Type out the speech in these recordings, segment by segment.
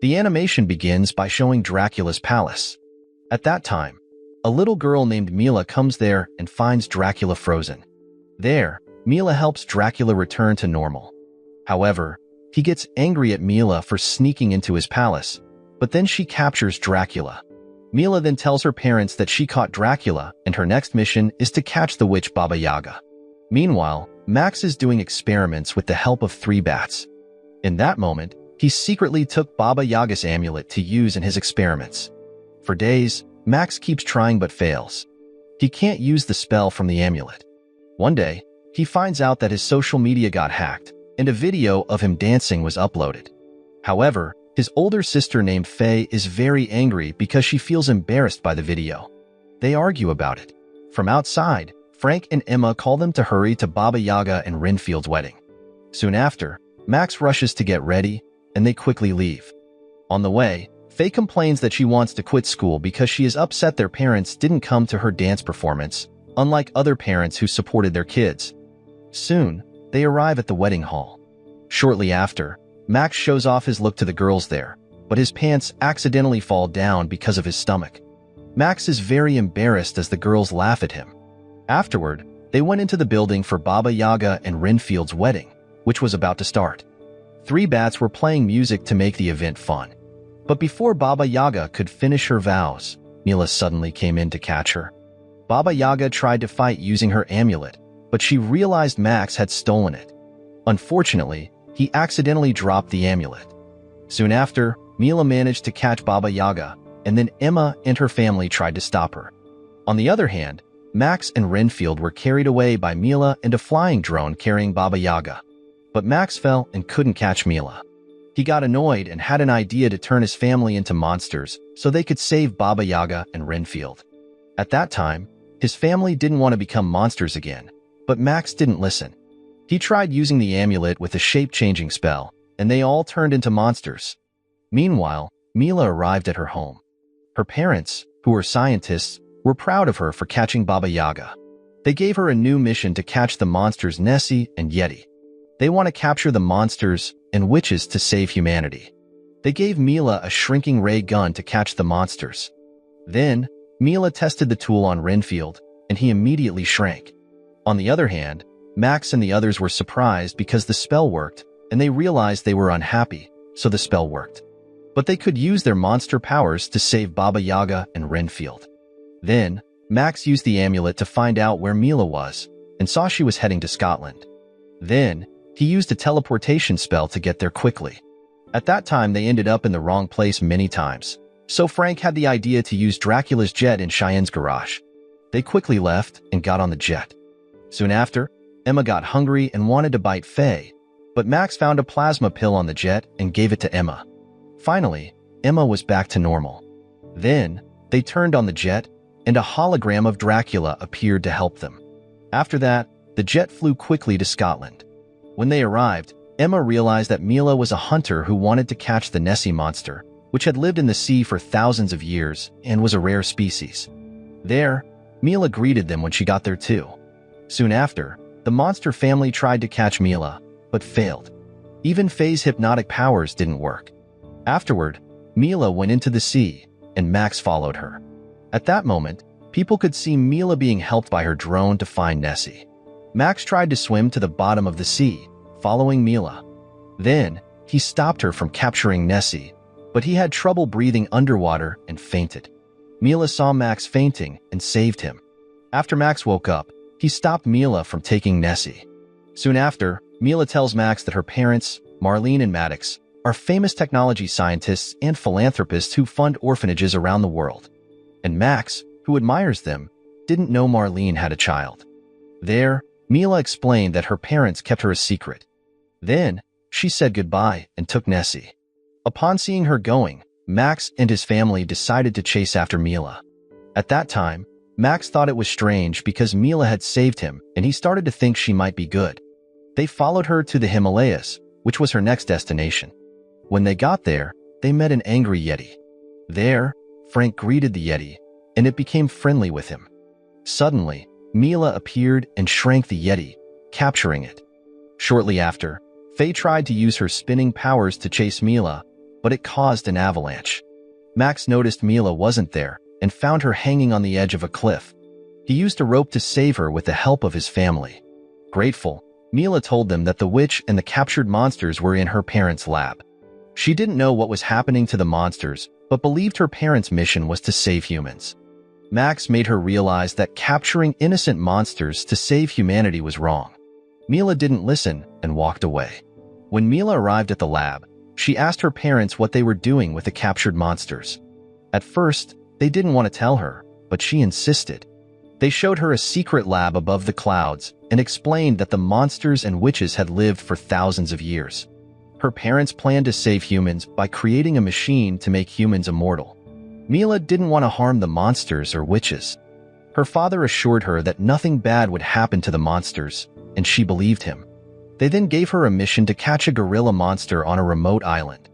The animation begins by showing Dracula's palace. At that time, a little girl named Mila comes there and finds Dracula frozen. There, Mila helps Dracula return to normal. However, he gets angry at Mila for sneaking into his palace, but then she captures Dracula. Mila then tells her parents that she caught Dracula and her next mission is to catch the witch Baba Yaga. Meanwhile, Max is doing experiments with the help of 3 bats. In that moment, he secretly took Baba Yaga's amulet to use in his experiments. For days, Max keeps trying but fails. He can't use the spell from the amulet. One day, he finds out that his social media got hacked, and a video of him dancing was uploaded. However, his older sister named Faye is very angry because she feels embarrassed by the video. They argue about it. From outside, Frank and Emma call them to hurry to Baba Yaga and Renfield's wedding. Soon after, Max rushes to get ready, and they quickly leave. On the way, Faye complains that she wants to quit school because she is upset their parents didn't come to her dance performance, unlike other parents who supported their kids. Soon, they arrive at the wedding hall. Shortly after, Max shows off his look to the girls there, but his pants accidentally fall down because of his stomach. Max is very embarrassed as the girls laugh at him. Afterward, they went into the building for Baba Yaga and Renfield's wedding, which was about to start. 3 bats were playing music to make the event fun. But before Baba Yaga could finish her vows, Mila suddenly came in to catch her. Baba Yaga tried to fight using her amulet, but she realized Max had stolen it. Unfortunately, he accidentally dropped the amulet. Soon after, Mila managed to catch Baba Yaga, and then Emma and her family tried to stop her. On the other hand, Max and Renfield were carried away by Mila and a flying drone carrying Baba Yaga. But Max fell and couldn't catch Mila. He got annoyed and had an idea to turn his family into monsters so they could save Baba Yaga and Renfield. At that time, his family didn't want to become monsters again, but Max didn't listen. He tried using the amulet with a shape-changing spell, and they all turned into monsters. Meanwhile, Mila arrived at her home. Her parents, who were scientists, were proud of her for catching Baba Yaga. They gave her a new mission to catch the monsters Nessie and Yeti. They want to capture the monsters and witches to save humanity. They gave Mila a shrinking ray gun to catch the monsters. Then, Mila tested the tool on Renfield, and he immediately shrank. On the other hand, Max and the others were surprised because the spell worked, and they realized they were unhappy, so the spell worked. But they could use their monster powers to save Baba Yaga and Renfield. Then, Max used the amulet to find out where Mila was, and saw she was heading to Scotland. Then, he used a teleportation spell to get there quickly. At that time, they ended up in the wrong place many times, so Frank had the idea to use Dracula's jet in Cheyenne's garage. They quickly left and got on the jet. Soon after, Emma got hungry and wanted to bite Faye, but Max found a plasma pill on the jet and gave it to Emma. Finally, Emma was back to normal. Then, they turned on the jet, and a hologram of Dracula appeared to help them. After that, the jet flew quickly to Scotland. When they arrived, Emma realized that Mila was a hunter who wanted to catch the Nessie monster, which had lived in the sea for thousands of years and was a rare species. There, Mila greeted them when she got there too. Soon after, the monster family tried to catch Mila, but failed. Even Faye's hypnotic powers didn't work. Afterward, Mila went into the sea, and Max followed her. At that moment, people could see Mila being helped by her drone to find Nessie. Max tried to swim to the bottom of the sea, following Mila. Then, he stopped her from capturing Nessie, but he had trouble breathing underwater and fainted. Mila saw Max fainting and saved him. After Max woke up, he stopped Mila from taking Nessie. Soon after, Mila tells Max that her parents, Marlene and Maddox, are famous technology scientists and philanthropists who fund orphanages around the world. And Max, who admires them, didn't know Marlene had a child. There, Mila explained that her parents kept her a secret. Then, she said goodbye and took Nessie. Upon seeing her going, Max and his family decided to chase after Mila. At that time, Max thought it was strange because Mila had saved him and he started to think she might be good. They followed her to the Himalayas, which was her next destination. When they got there, they met an angry Yeti. There, Frank greeted the Yeti, and it became friendly with him. Suddenly, Mila appeared and shrank the Yeti, capturing it. Shortly after, Faye tried to use her spinning powers to chase Mila, but it caused an avalanche. Max noticed Mila wasn't there and found her hanging on the edge of a cliff. He used a rope to save her with the help of his family. Grateful, Mila told them that the witch and the captured monsters were in her parents' lab. She didn't know what was happening to the monsters, but believed her parents' mission was to save humans. Max made her realize that capturing innocent monsters to save humanity was wrong. Mila didn't listen and walked away. When Mila arrived at the lab, she asked her parents what they were doing with the captured monsters. At first, they didn't want to tell her, but she insisted. They showed her a secret lab above the clouds and explained that the monsters and witches had lived for thousands of years. Her parents planned to save humans by creating a machine to make humans immortal. Mila didn't want to harm the monsters or witches. Her father assured her that nothing bad would happen to the monsters, and she believed him. They then gave her a mission to catch a gorilla monster on a remote island.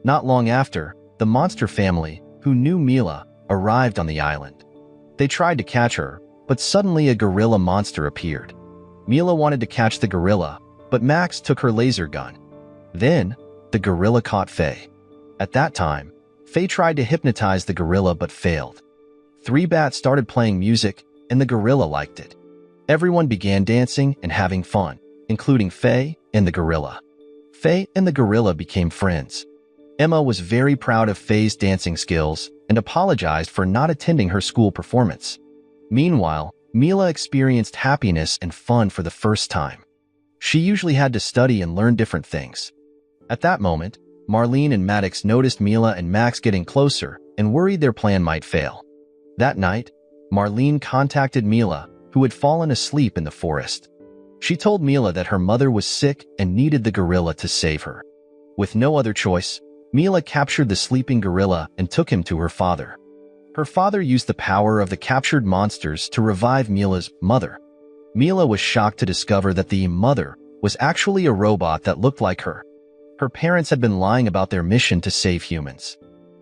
Not long after, the monster family, who knew Mila, arrived on the island. They tried to catch her, but suddenly a gorilla monster appeared. Mila wanted to catch the gorilla, but Max took her laser gun. Then, the gorilla caught Faye. At that time, Faye tried to hypnotize the gorilla but failed. 3 bats started playing music, and the gorilla liked it. Everyone began dancing and having fun, including Faye and the gorilla. Faye and the gorilla became friends. Emma was very proud of Faye's dancing skills and apologized for not attending her school performance. Meanwhile, Mila experienced happiness and fun for the first time. She usually had to study and learn different things. At that moment, Marlene and Maddox noticed Mila and Max getting closer and worried their plan might fail. That night, Marlene contacted Mila, who had fallen asleep in the forest. She told Mila that her mother was sick and needed the gorilla to save her. With no other choice, Mila captured the sleeping gorilla and took him to her father. Her father used the power of the captured monsters to revive Mila's mother. Mila was shocked to discover that the mother was actually a robot that looked like her. Her parents had been lying about their mission to save humans.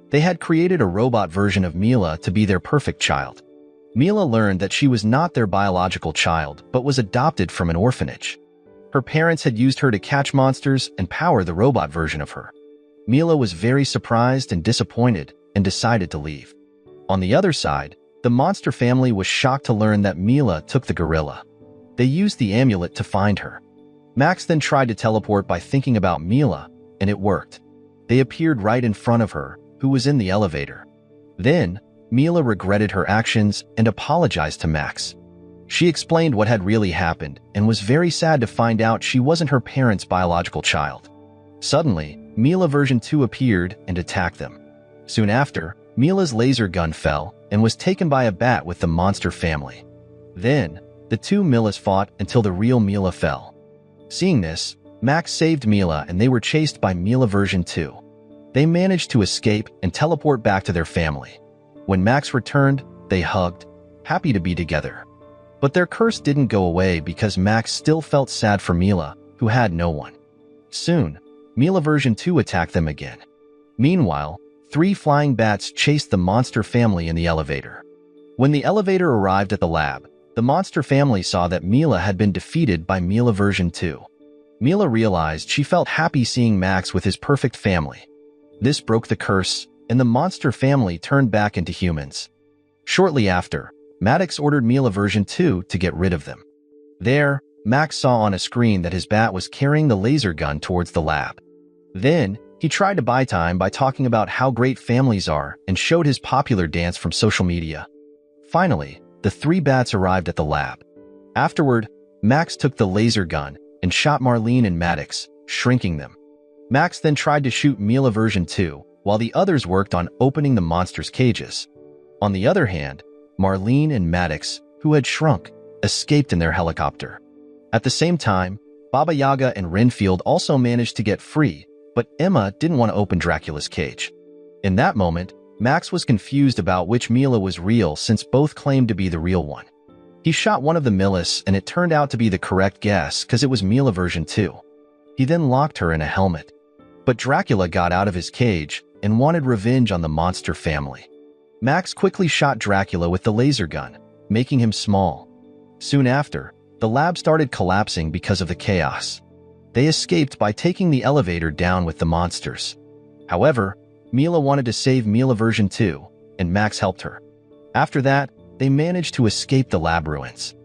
They had created a robot version of Mila to be their perfect child. Mila learned that she was not their biological child, but was adopted from an orphanage. Her parents had used her to catch monsters and power the robot version of her. Mila was very surprised and disappointed and decided to leave. On the other side, the monster family was shocked to learn that Mila took the gorilla. They used the amulet to find her. Max then tried to teleport by thinking about Mila, and it worked. They appeared right in front of her, who was in the elevator. Then, Mila regretted her actions and apologized to Max. She explained what had really happened and was very sad to find out she wasn't her parents' biological child. Suddenly, Mila version 2 appeared and attacked them. Soon after, Mila's laser gun fell and was taken by a bat with the monster family. Then, the 2 Milas fought until the real Mila fell. Seeing this, Max saved Mila and they were chased by Mila version 2. They managed to escape and teleport back to their family. When Max returned, they hugged, happy to be together. But their curse didn't go away because Max still felt sad for Mila, who had no one. Soon, Mila version 2 attacked them again. Meanwhile, 3 flying bats chased the monster family in the elevator. When the elevator arrived at the lab, the monster family saw that Mila had been defeated by Mila version 2. Mila realized she felt happy seeing Max with his perfect family. This broke the curse, and the monster family turned back into humans. Shortly after, Maddox ordered Mila version 2 to get rid of them. There, Max saw on a screen that his bat was carrying the laser gun towards the lab. Then, he tried to buy time by talking about how great families are and showed his popular dance from social media. Finally, the 3 bats arrived at the lab. Afterward, Max took the laser gun and shot Marlene and Maddox, shrinking them. Max then tried to shoot Mila version 2, while the others worked on opening the monsters' cages. On the other hand, Marlene and Maddox, who had shrunk, escaped in their helicopter. At the same time, Baba Yaga and Renfield also managed to get free, but Emma didn't want to open Dracula's cage. In that moment, Max was confused about which Mila was real since both claimed to be the real one. He shot one of the Milas and it turned out to be the correct guess because it was Mila version 2. He then locked her in a helmet. But Dracula got out of his cage and wanted revenge on the monster family. Max quickly shot Dracula with the laser gun, making him small. Soon after, the lab started collapsing because of the chaos. They escaped by taking the elevator down with the monsters. However, Mila wanted to save Mila version 2, and Max helped her. After that, they managed to escape the lab ruins.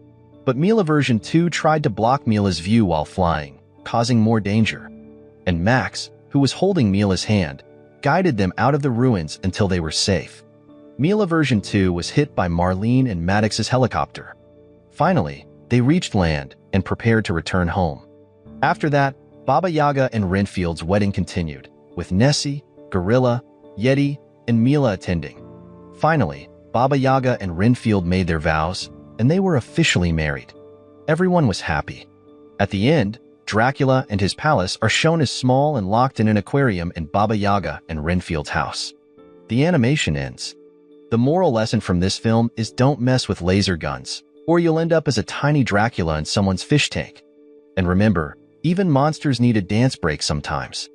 But Mila version 2 tried to block Mila's view while flying, causing more danger. And Max, who was holding Mila's hand, guided them out of the ruins until they were safe. Mila version 2 was hit by Marlene and Maddox's helicopter. Finally, they reached land and prepared to return home. After that, Baba Yaga and Renfield's wedding continued, with Nessie, Gorilla, Yeti, and Mila attending. Finally, Baba Yaga and Renfield made their vows, and they were officially married. Everyone was happy. At the end, Dracula and his palace are shown as small and locked in an aquarium in Baba Yaga and Renfield's house. The animation ends. The moral lesson from this film is don't mess with laser guns, or you'll end up as a tiny Dracula in someone's fish tank. And remember, even monsters need a dance break sometimes.